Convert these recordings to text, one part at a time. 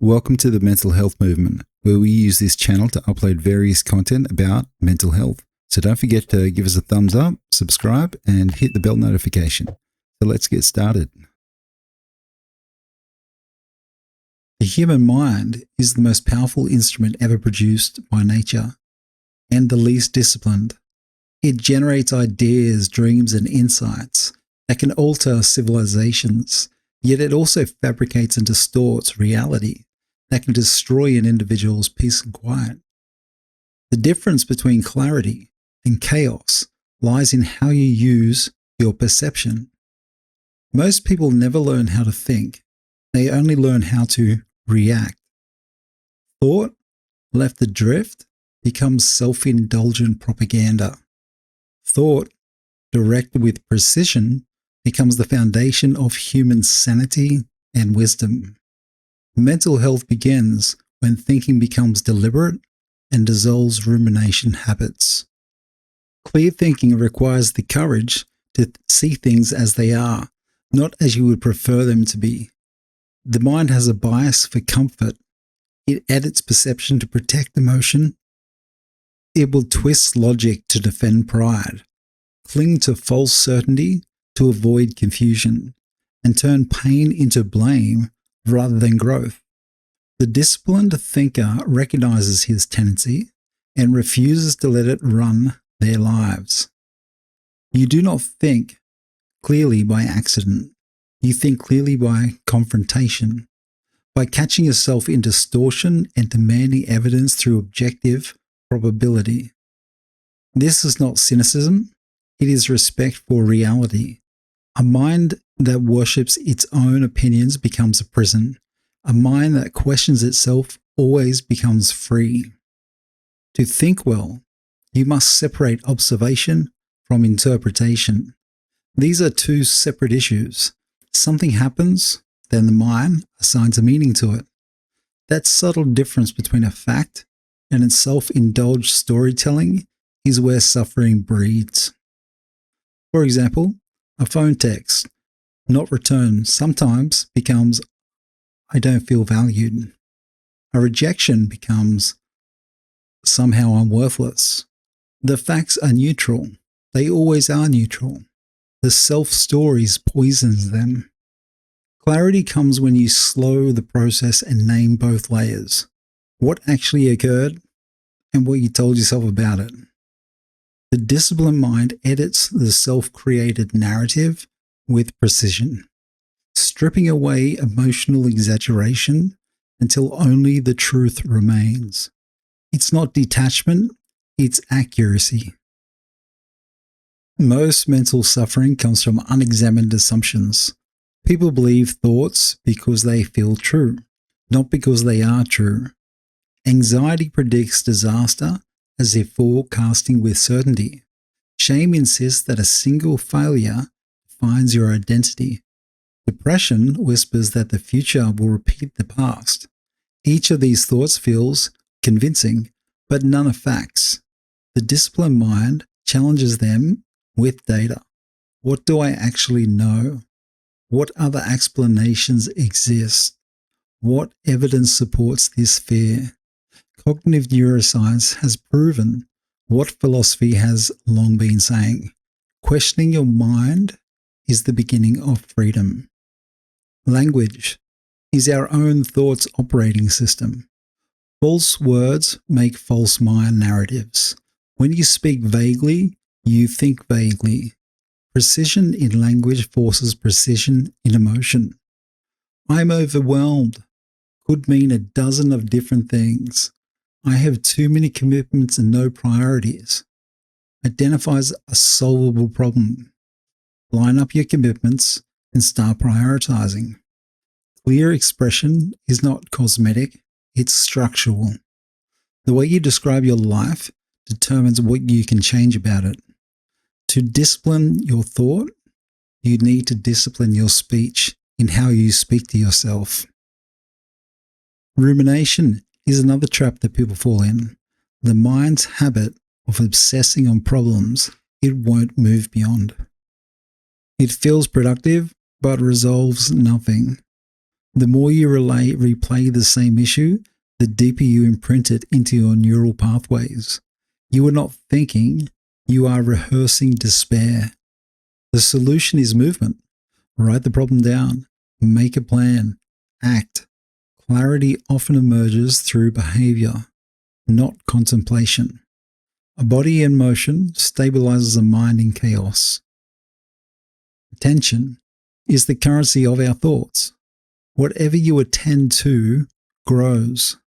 Welcome to the Mental Health Movement, where we use this channel to upload various content about mental health. So don't forget to give us a thumbs up, subscribe, and hit the bell notification. So let's get started. The human mind is the most powerful instrument ever produced by nature, and the least disciplined. It generates ideas, dreams, and insights that can alter civilizations, yet it also fabricates and distorts reality that can destroy an individual's peace and quiet. The difference between clarity and chaos lies in how you use your perception. Most people never learn how to think. They only learn how to react. Thought, left adrift, becomes self-indulgent propaganda. Thought, directed with precision, becomes the foundation of human sanity and wisdom. Mental health begins when thinking becomes deliberate and dissolves rumination habits. Clear thinking requires the courage to see things as they are, not as you would prefer them to be. The mind has a bias for comfort. It edits perception to protect emotion. It will twist logic to defend pride, cling to false certainty to avoid confusion, and turn pain into blame rather than growth. The disciplined thinker recognizes his tendency and refuses to let it run their lives. You do not think clearly by accident. You think clearly by confrontation, by catching yourself in distortion and demanding evidence through objective probability. This is not cynicism, it is respect for reality. A mind that worships its own opinions becomes a prison. A mind that questions itself always becomes free. To think well, you must separate observation from interpretation. These are two separate issues. Something happens, then the mind assigns a meaning to it. That subtle difference between a fact and its self-indulged storytelling is where suffering breeds. For example, a phone text, not returned, sometimes becomes, I don't feel valued. A rejection becomes, somehow I'm worthless. The facts are neutral. They always are neutral. The self-stories poisons them. Clarity comes when you slow the process and name both layers. What actually occurred and what you told yourself about it. The disciplined mind edits the self-created narrative with precision, stripping away emotional exaggeration until only the truth remains. It's not detachment, it's accuracy. Most mental suffering comes from unexamined assumptions. People believe thoughts because they feel true, not because they are true. Anxiety predicts disaster as if forecasting with certainty. Shame insists that a single failure defines your identity. Depression whispers that the future will repeat the past. Each of these thoughts feels convincing, but none are facts. The disciplined mind challenges them with data. What do I actually know? What other explanations exist? What evidence supports this fear? Cognitive neuroscience has proven what philosophy has long been saying. Questioning your mind is the beginning of freedom. Language is our own thoughts operating system. False words make false mind narratives. When you speak vaguely, you think vaguely. Precision in language forces precision in emotion. I'm overwhelmed could mean a dozen of different things. I have too many commitments and no priorities. Identifies a solvable problem. Line up your commitments and start prioritizing. Clear expression is not cosmetic, it's structural. The way you describe your life determines what you can change about it. To discipline your thought, you need to discipline your speech in how you speak to yourself. Rumination is another trap that people fall in. The mind's habit of obsessing on problems it won't move beyond. It feels productive, but resolves nothing. The more you replay the same issue, the deeper you imprint it into your neural pathways. You are not thinking, you are rehearsing despair. The solution is movement. Write the problem down, make a plan, act. Clarity often emerges through behavior, not contemplation. A body in motion stabilizes a mind in chaos. Attention is the currency of our thoughts. Whatever you attend to grows.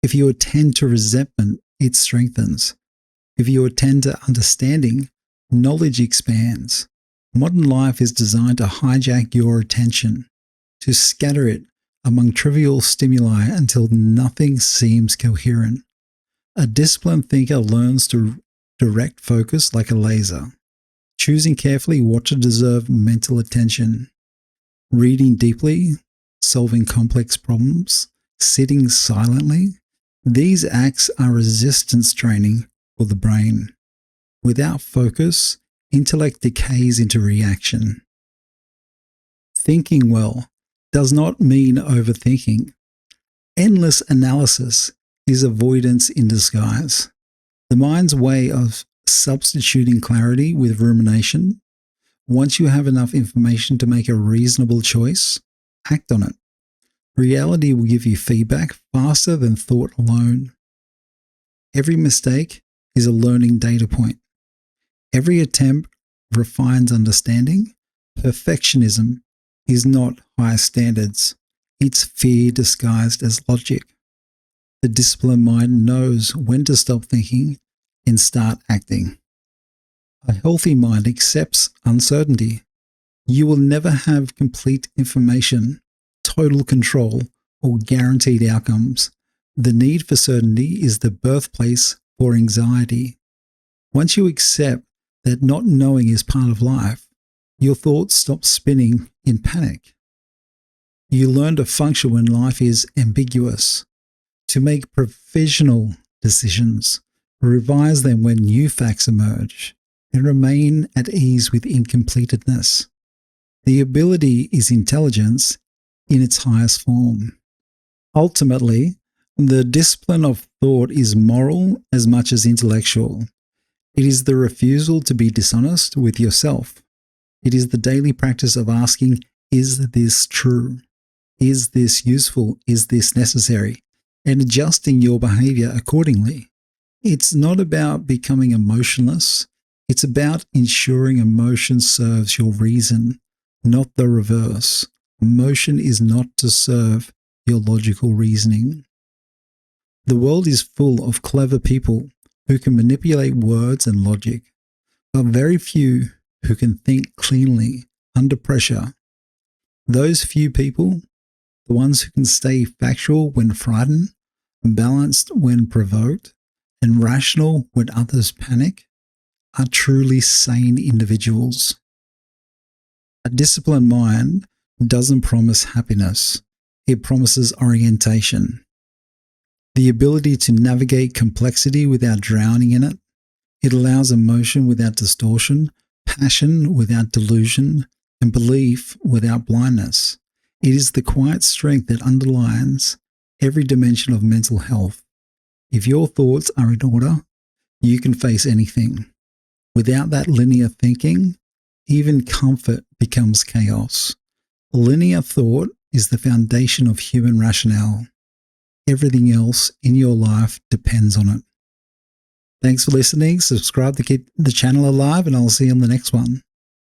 If you attend to resentment, it strengthens. If you attend to understanding, knowledge expands. Modern life is designed to hijack your attention, to scatter it among trivial stimuli until nothing seems coherent. A disciplined thinker learns to direct focus like a laser, choosing carefully what to deserve mental attention, reading deeply, solving complex problems, sitting silently. These acts are resistance training for the brain. Without focus, intellect decays into reaction. Thinking well does not mean overthinking. Endless analysis is avoidance in disguise. The mind's way of substituting clarity with rumination. Once you have enough information to make a reasonable choice, act on it. Reality will give you feedback faster than thought alone. Every mistake is a learning data point. Every attempt refines understanding. Perfectionism is not higher standards. It's fear disguised as logic. The disciplined mind knows when to stop thinking and start acting. A healthy mind accepts uncertainty. You will never have complete information, total control, or guaranteed outcomes. The need for certainty is the birthplace for anxiety. Once you accept that not knowing is part of life, your thoughts stop spinning in panic. You learn to function when life is ambiguous, to make provisional decisions, revise them when new facts emerge, and remain at ease with incompletedness. The ability is intelligence in its highest form. Ultimately, the discipline of thought is moral as much as intellectual. It is the refusal to be dishonest with yourself. It is the daily practice of asking, is this true? Is this useful? Is this necessary? And adjusting your behavior accordingly. It's not about becoming emotionless. It's about ensuring emotion serves your reason, not the reverse. Emotion is not to serve your logical reasoning. The world is full of clever people who can manipulate words and logic, but very few who can think cleanly under pressure. Those few people, the ones who can stay factual when frightened, balanced when provoked, and rational when others panic, are truly sane individuals. A disciplined mind doesn't promise happiness. It promises orientation. The ability to navigate complexity without drowning in it. It allows emotion without distortion, passion without delusion, and belief without blindness. It is the quiet strength that underlines every dimension of mental health. If your thoughts are in order, you can face anything. Without that linear thinking, even comfort becomes chaos. Linear thought is the foundation of human rationale. Everything else in your life depends on it. Thanks for listening. Subscribe to keep the channel alive, and I'll see you on the next one.